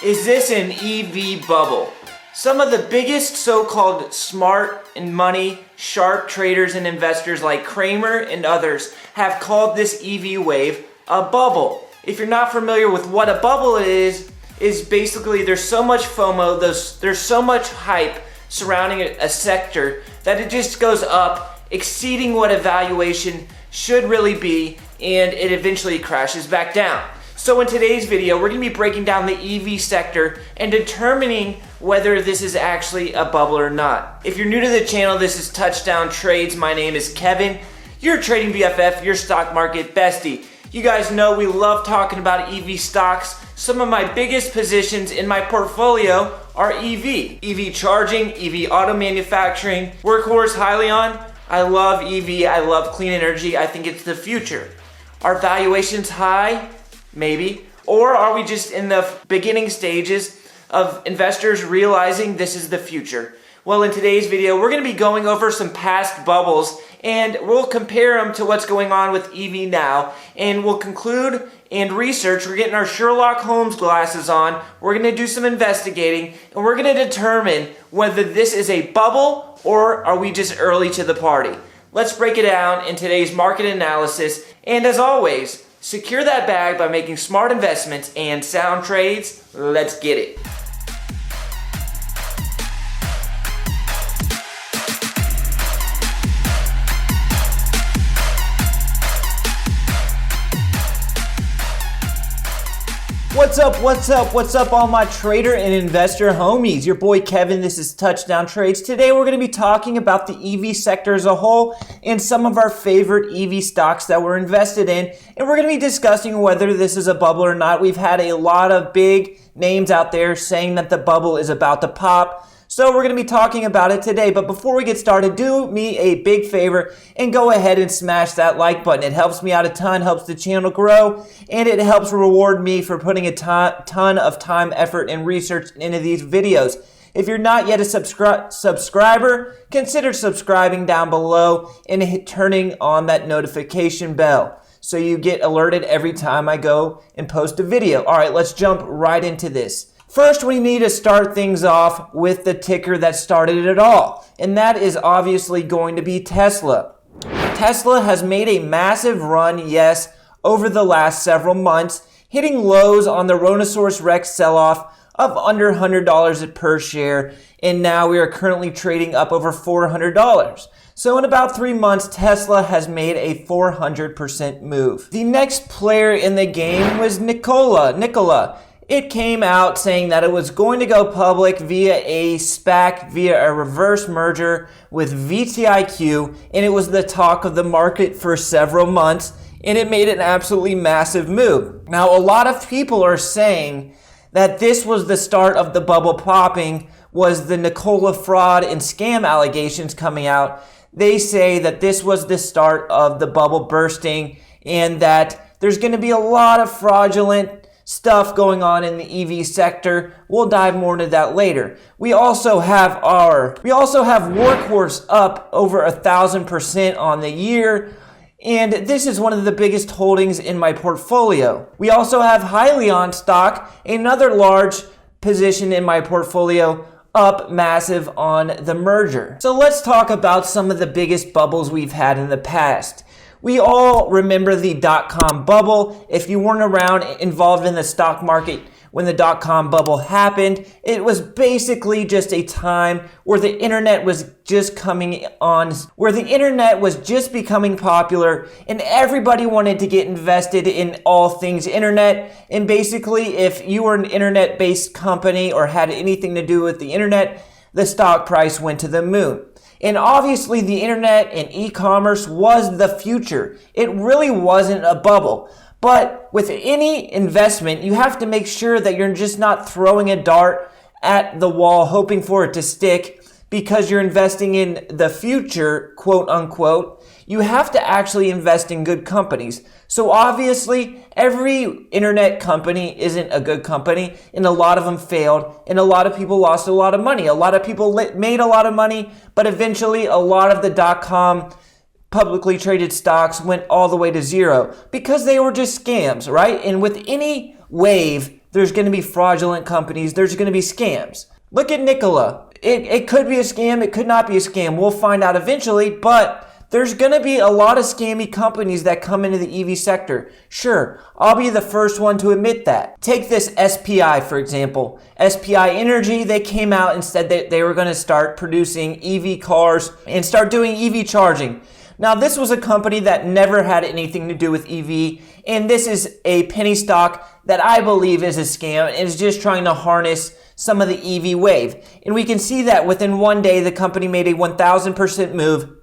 Is this an EV bubble? Some of the biggest so-called smart and money sharp traders and investors like Kramer and others have called this EV wave a bubble. If you're not familiar with what a bubble is basically there's so much FOMO, there's so much hype surrounding a sector that it just goes up, exceeding what a valuation should really be, and it eventually crashes back down. So in today's video, we're going to be breaking down the EV sector and determining whether this is actually a bubble or not. If you're new to the channel, this is Touchdown Trades. My name is Kevin, your trading BFF, your stock market bestie. You guys know we love talking about EV stocks. Some of my biggest positions in my portfolio are EV. EV charging, EV auto manufacturing, Wkhs Hyliion. I love EV, I love clean energy, I think it's the future. Are valuations high? Maybe. Or are we just in the beginning stages of investors realizing this is the future? Well, in today's video, we're going to be going over some past bubbles and we'll compare them to what's going on with EV now, and we'll conclude and research. We're getting our Sherlock Holmes glasses on. We're going to do some investigating and we're going to determine whether this is a bubble or are we just early to the party. Let's break it down in today's market analysis, and as always, secure that bag by making smart investments and sound trades. Let's get it. What's up all my trader and investor homies? Your boy Kevin, this is Touchdown Trades. Today we're going to be talking about the EV sector as a whole and some of our favorite EV stocks that we're invested in. And we're going to be discussing whether this is a bubble or not. We've had a lot of big names out there saying that the bubble is about to pop. So we're going to be talking about it today. But before we get started, do me a big favor and go ahead and smash that like button. It helps me out a ton, helps the channel grow, and it helps reward me for putting a ton of time, effort, and research into these videos. If you're not yet a subscriber, consider subscribing down below and turning on that notification bell so you get alerted every time I go and post a video. All right, let's jump right into this. First, we need to start things off with the ticker that started it all, and that is obviously going to be Tesla. Tesla has made a massive run, yes, over the last several months, hitting lows on the Rhinoceros Rex sell-off of under $100 per share, and now we are currently trading up over $400. So in about 3 months, Tesla has made a 400% move. The next player in the game was Nikola. It came out saying that it was going to go public via a SPAC, via a reverse merger with VTIQ, and it was the talk of the market for several months, and it made an absolutely massive move. Now, a lot of people are saying that this was the start of the bubble popping, was the Nikola fraud and scam allegations coming out. They say that this was the start of the bubble bursting and that there's going to be a lot of fraudulent stuff going on in the EV sector. We'll dive more into that later. We also have Workhorse up over 1,000% on the year, and this is one of the biggest holdings in my portfolio. We also have Hyliion stock, another large position in my portfolio, up massive on the merger. So let's talk about some of the biggest bubbles we've had in the past. We all remember the dot-com bubble. If you weren't around involved in the stock market when the dot-com bubble happened, it was basically just a time where the internet was just becoming popular and everybody wanted to get invested in all things internet. And basically, if you were an internet-based company or had anything to do with the internet, the stock price went to the moon. And obviously the internet and e-commerce was the future. It really wasn't a bubble. But with any investment, you have to make sure that you're just not throwing a dart at the wall hoping for it to stick, because you're investing in the future, quote unquote. You have to actually invest in good companies. So obviously, every internet company isn't a good company, and a lot of them failed, and a lot of people lost a lot of money. A lot of people made a lot of money, but eventually a lot of the dot-com publicly traded stocks went all the way to zero because they were just scams, right? And with any wave, There's going to be fraudulent companies. There's going to be scams. Look at Nikola. It could be a scam. It could not be a scam. We'll find out eventually, but there's going to be a lot of scammy companies that come into the EV sector. Sure, I'll be the first one to admit that. Take this SPI, for example. SPI Energy, they came out and said that they were going to start producing EV cars and start doing EV charging. Now, this was a company that never had anything to do with EV, and this is a penny stock that I believe is a scam and is just trying to harness some of the EV wave. And we can see that within one day, the company made a 1,000% move.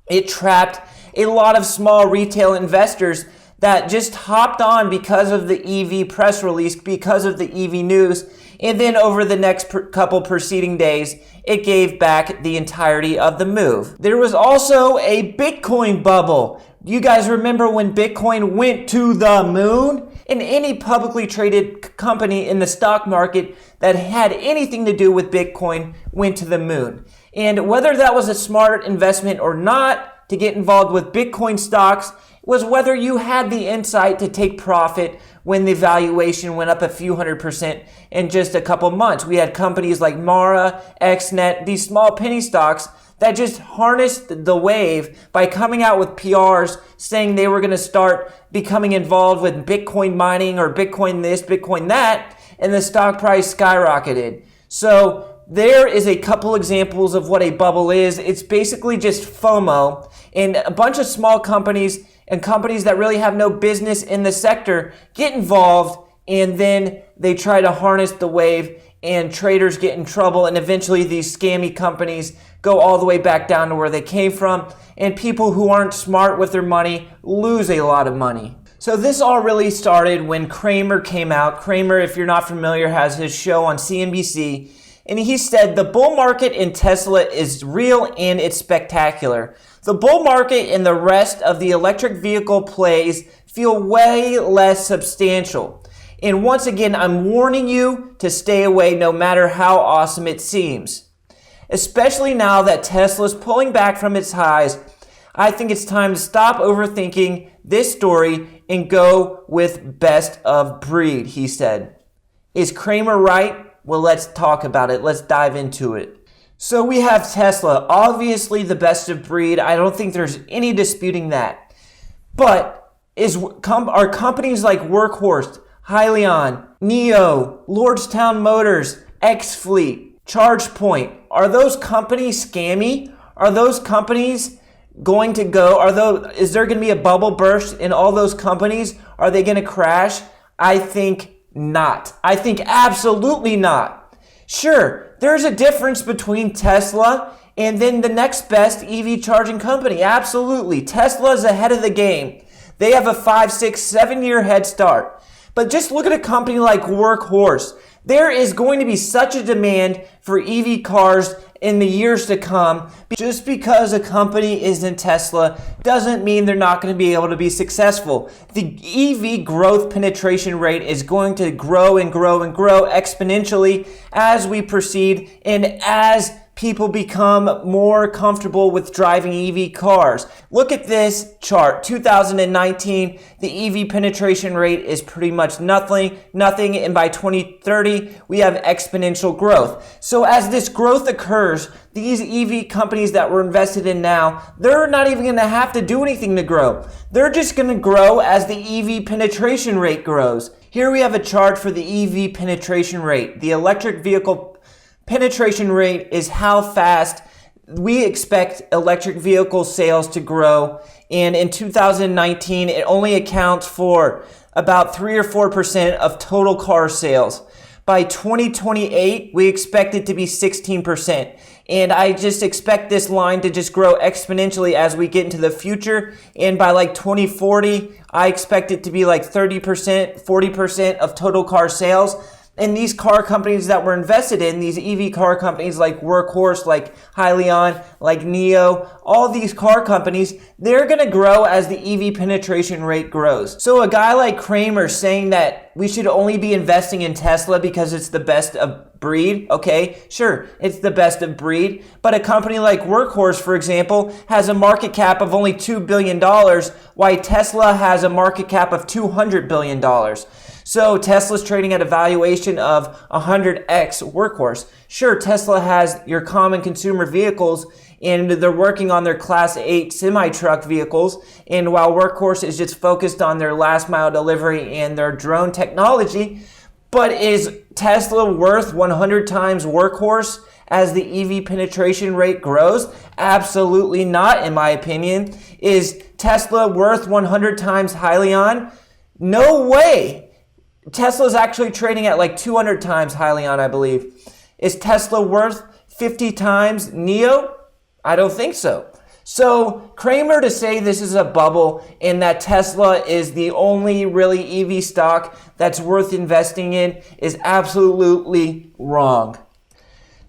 It trapped a lot of small retail investors that just hopped on because of the EV press release, because of the EV news. And then over the next couple preceding days, it gave back the entirety of the move. There was also a Bitcoin bubble. You guys remember when Bitcoin went to the moon? And any publicly traded company in the stock market that had anything to do with Bitcoin went to the moon. And whether that was a smart investment or not to get involved with Bitcoin stocks was whether you had the insight to take profit when the valuation went up a few 100% in just a couple months. We had companies like Mara, XNet, these small penny stocks that just harnessed the wave by coming out with PRs saying they were going to start becoming involved with Bitcoin mining or Bitcoin this, Bitcoin that, and the stock price skyrocketed. So there is a couple examples of what a bubble is. It's basically just FOMO, and a bunch of small companies and companies that really have no business in the sector get involved, and then they try to harness the wave, and traders get in trouble, and eventually these scammy companies go all the way back down to where they came from, and people who aren't smart with their money lose a lot of money. So this all really started when Cramer came out. Cramer, if you're not familiar, has his show on CNBC, and he said the bull market in Tesla is real and it's spectacular. The bull market and the rest of the electric vehicle plays feel way less substantial. And once again, I'm warning you to stay away no matter how awesome it seems. Especially now that Tesla's pulling back from its highs, I think it's time to stop overthinking this story and go with best of breed, he said. Is Cramer right? Well, let's talk about it. Let's dive into it. So we have Tesla, obviously the best of breed. I don't think there's any disputing that. But are companies like Wkhs Hyliion, NIO, Lordstown Motors, X-Fleet, ChargePoint, are those companies scammy? Are those companies going to go? Is there going to be a bubble burst in all those companies? Are they going to crash? I think not. I think absolutely not. Sure, there's a difference between Tesla and then the next best EV charging company. Absolutely. Tesla's ahead of the game. They have a 5, 6, 7 year head start. But just look at a company like Workhorse. There is going to be such a demand for EV cars in the years to come. Just because a company isn't Tesla doesn't mean they're not going to be able to be successful. The EV growth penetration rate is going to grow and grow and grow exponentially as we proceed and as people become more comfortable with driving EV cars. Look at this chart. 2019, the EV penetration rate is pretty much nothing, and by 2030, we have exponential growth. So as this growth occurs, these EV companies that we're invested in now, they're not even going to have to do anything to grow. They're just going to grow as the EV penetration rate grows. Here we have a chart for the EV penetration rate. The electric vehicle penetration rate is how fast we expect electric vehicle sales to grow. And in 2019, it only accounts for about 3 or 4% of total car sales. By 2028, we expect it to be 16%. And I just expect this line to just grow exponentially as we get into the future. And by like 2040, I expect it to be like 30%, 40% of total car sales. And these car companies that we're invested in, these EV car companies like Wkhs, like Hyliion, like NIO, all these car companies, they're going to grow as the EV penetration rate grows. So a guy like Cramer saying that we should only be investing in Tesla because it's the best of breed, okay, sure, it's the best of breed. But a company like Wkhs, for example, has a market cap of only $2 billion, while Tesla has a market cap of $200 billion. So Tesla's trading at a valuation of 100x Workhorse. Sure, Tesla has your common consumer vehicles, and they're working on their Class 8 semi-truck vehicles. And while Workhorse is just focused on their last mile delivery and their drone technology, but is Tesla worth 100 times Workhorse as the EV penetration rate grows? Absolutely not, in my opinion. Is Tesla worth 100 times Hyliion? No way. Tesla's actually trading at like 200 times Hyliion, I believe. Is Tesla worth 50 times NIO? I don't think so. So Cramer to say this is a bubble and that Tesla is the only really EV stock that's worth investing in is absolutely wrong.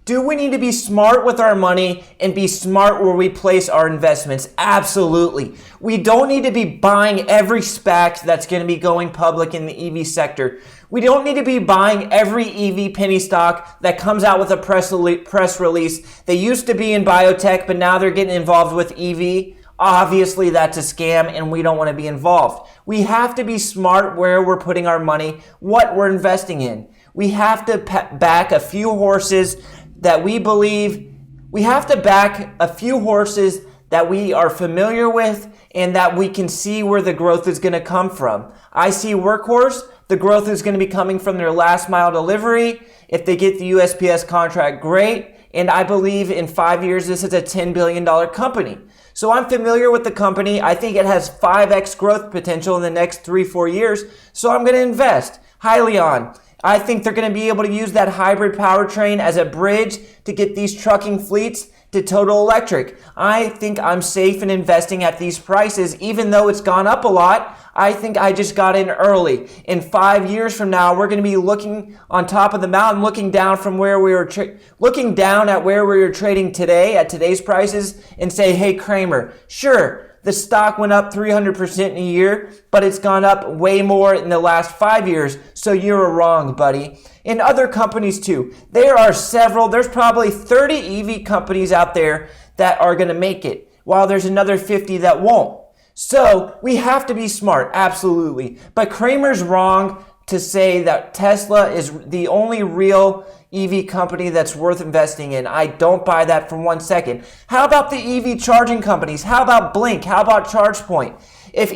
Do we need to be smart with our money and be smart where we place our investments? Absolutely. We don't need to be buying every SPAC that's going to be going public in the EV sector. We don't need to be buying every EV penny stock that comes out with a press release. They used to be in biotech, but now they're getting involved with EV. Obviously, that's a scam, and we don't want to be involved. We have to be smart where we're putting our money, what we're investing in. We have to back a few horses that we believe, we have to back a few horses that we are familiar with and that we can see where the growth is going to come from. I see Workhorse, the growth is going to be coming from their last mile delivery. If they get the USPS contract, great. And I believe in 5 years, this is a $10 billion company. So I'm familiar with the company. I think it has 5x growth potential in the next 3-4 years. So I'm going to invest. Hyliion. I think they're going to be able to use that hybrid powertrain as a bridge to get these trucking fleets to total electric. I think I'm safe in investing at these prices, even though it's gone up a lot. I think I just got in early. In 5 years from now, we're going to be looking on top of the mountain, looking down from where we were, looking down at where we were trading today at today's prices, and say, "Hey, Cramer, sure, the stock went up 300% in a year, but it's gone up way more in the last 5 years, so you're wrong, buddy." In other companies too, there's probably 30 EV companies out there that are going to make it, while there's another 50 that won't. So we have to be smart, absolutely. But Cramer's wrong to say that Tesla is the only real EV company that's worth investing in. I don't buy that for 1 second. How about the EV charging companies? How about Blink? How about ChargePoint? If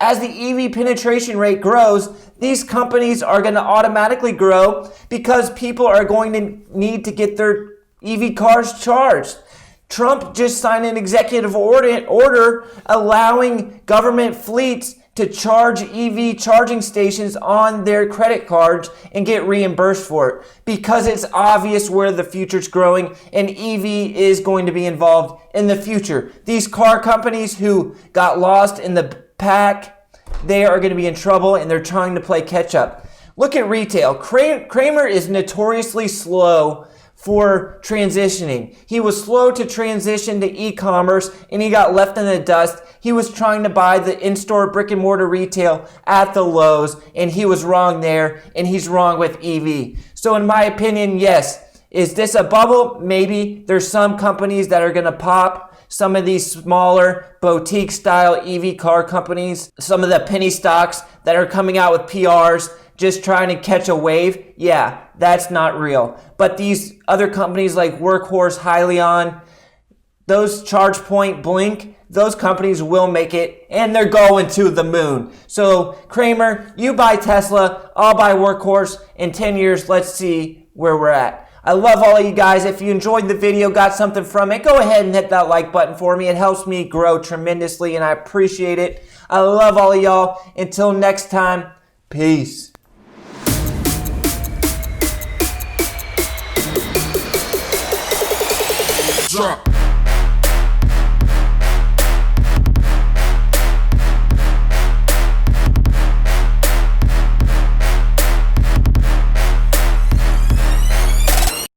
as the EV penetration rate grows, these companies are going to automatically grow because people are going to need to get their EV cars charged. Trump just signed an executive order allowing government fleets to charge EV charging stations on their credit cards and get reimbursed for it because it's obvious where the future's growing and EV is going to be involved in the future. These car companies who got lost in the pack, they are going to be in trouble and they're trying to play catch up. Look at retail. Cramer is notoriously slow for transitioning. He was slow to transition to e-commerce and he got left in the dust. He was trying to buy the in-store brick and mortar retail at the lows and he was wrong there and he's wrong with EV. So in my opinion, yes. Is this a bubble? Maybe. There's some companies that are going to pop. Some of these smaller boutique style EV car companies, some of the penny stocks that are coming out with PRs, just trying to catch a wave, yeah, that's not real. But these other companies like Wkhs Hyliion, those ChargePoint, Blink, those companies will make it and they're going to the moon. So Cramer, you buy Tesla, I'll buy Workhorse. In 10 years, let's see where we're at. I love all of you guys. If you enjoyed the video, got something from it, go ahead and hit that like button for me. It helps me grow tremendously and I appreciate it. I love all of y'all. Until next time, peace. Drop.